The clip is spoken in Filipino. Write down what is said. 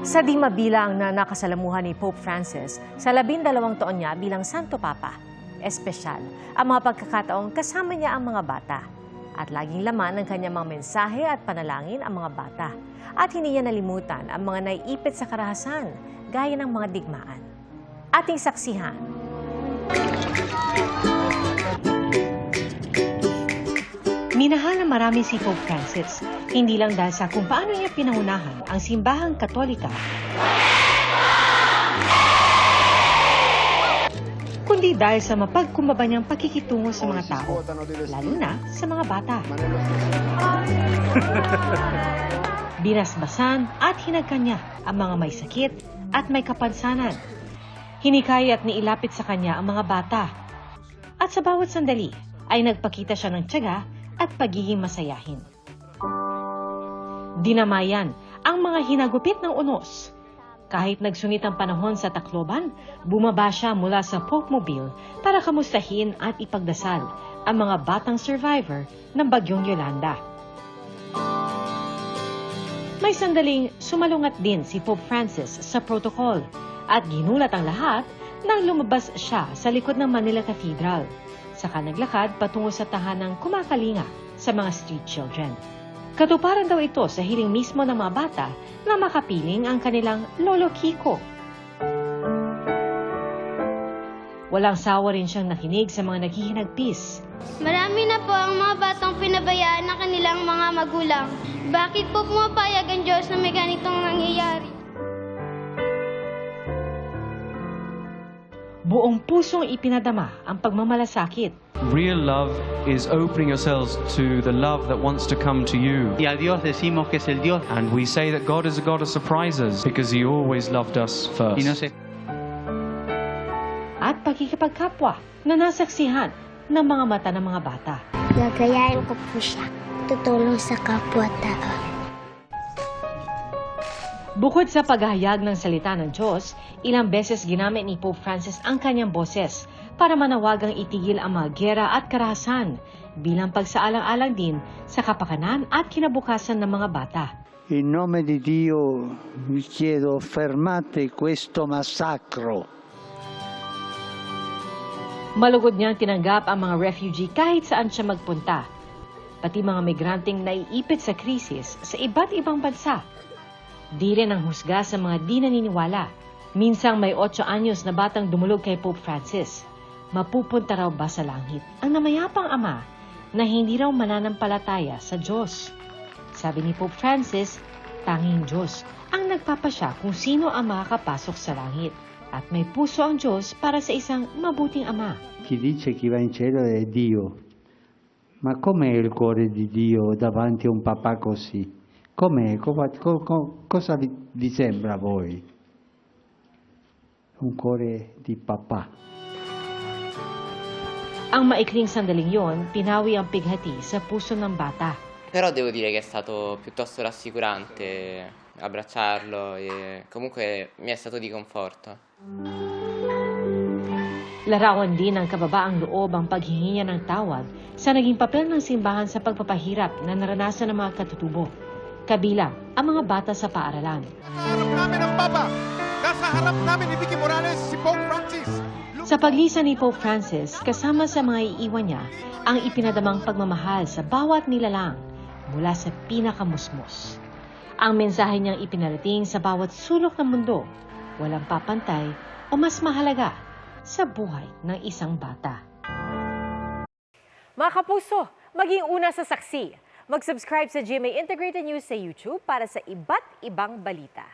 Sa di mabilang na nakasalamuhan ni Pope Francis sa 12 taon niya bilang Santo Papa, espesyal ang mga pagkakataong kasama niya ang mga bata. At laging laman ng kanyang mga mensahe at panalangin ang mga bata. At hindi niya nalimutan ang mga naiipit sa karahasan, gaya ng mga digmaan. Ating saksihan. Minahal na marami si Pope Francis, hindi lang dahil sa kung paano niya pinangunahan ang simbahang Katolika, kundi dahil sa mapagkumbaba niyang pakikitungo sa mga tao, lalo na sa mga bata. Binasbasan at hinagkan niya ang mga may sakit at may kapansanan. Hinikaya at niilapit sa kanya ang mga bata. At sa bawat sandali ay nagpakita siya ng tiyaga at pagiging masayahin. Dinamayan ang mga hinagupit ng unos. Kahit nagsungit ang panahon sa Tacloban, bumaba siya mula sa Pope Mobile para kamustahin at ipagdasal ang mga batang survivor ng Bagyong Yolanda. May sandaling sumalungat din si Pope Francis sa protocol at ginulat ang lahat nang lumabas siya sa likod ng Manila Cathedral. Saka naglakad patungo sa tahanang kumakalinga sa mga street children. Katuparan daw ito sa hiling mismo ng mga bata na makapiling ang kanilang Lolo Kiko. Walang sawa rin siyang nakinig sa mga naghihinagpis. Marami na po ang mga batang pinabayaan ng kanilang mga magulang. Bakit po pumapayag ang Diyos na may ganitong nangyayari? Buong pusong ipinadama ang pagmamalasakit. Real love is opening yourselves to the love that wants to come to you. Y a Dios decimos que es el Dios. And we say that God is a God of surprises because He always loved us first. Y no se At pagkikipagkapwa na nasaksihan ng mga mata ng mga bata. Gagayain ko po siya. Tutulong sa kapwa-tao. Bukod sa paghahayag ng salita ng Diyos, ilang beses ginamit ni Pope Francis ang kanyang boses para manawagang itigil ang mga giyera at karahasan bilang pagsaalang-alang din sa kapakanan at kinabukasan ng mga bata. In nome di Dio vi chiedo fermate questo massacro. Malugod niyang tinanggap ang mga refugee kahit saan siya magpunta, pati mga migranteng naiipit sa krisis sa iba't ibang bansa. Di rin ang husga sa mga di naniniwala. Minsang may 8 anyos na batang dumulog kay Pope Francis. Mapupunta raw ba sa langit ang namayapang ama na hindi raw mananampalataya sa Diyos? Sabi ni Pope Francis, tanging Diyos ang nagpapasya kung sino ang makakapasok sa langit. At may puso ang Diyos para sa isang mabuting ama. Chi dice chi va in cielo è Dio. Ma com'è il cuore di Dio davanti a un papà così? Com'è? Cosa vi sembra a voi? Un cuore di papà. Ang maikling sandaling yon, pinawi ang pighati sa puso ng bata. Però devo dire che è stato piuttosto rassicurante abbracciarlo e comunque mi è stato di conforto. Larawan din ng kababaang loob ang paghingi niya ng tawad sa naging papel ng simbahan sa pagpapahirap na naranasan ng mga katutubo. Kabilang ang mga bata sa paaralan. Nasa harap namin ang Papa! Nasa harap namin ni Vicky Morales si Pope Francis! Sa paglisan ni Pope Francis, kasama sa mga iiwan niya ang ipinadamang pagmamahal sa bawat nilalang mula sa pinakamusmos. Ang mensahe niyang ipinarating sa bawat sulok ng mundo, walang papantay o mas mahalaga sa buhay ng isang bata. Mga kapuso, maging una sa saksi. Mag-subscribe sa GMA Integrated News sa YouTube para sa iba't ibang balita.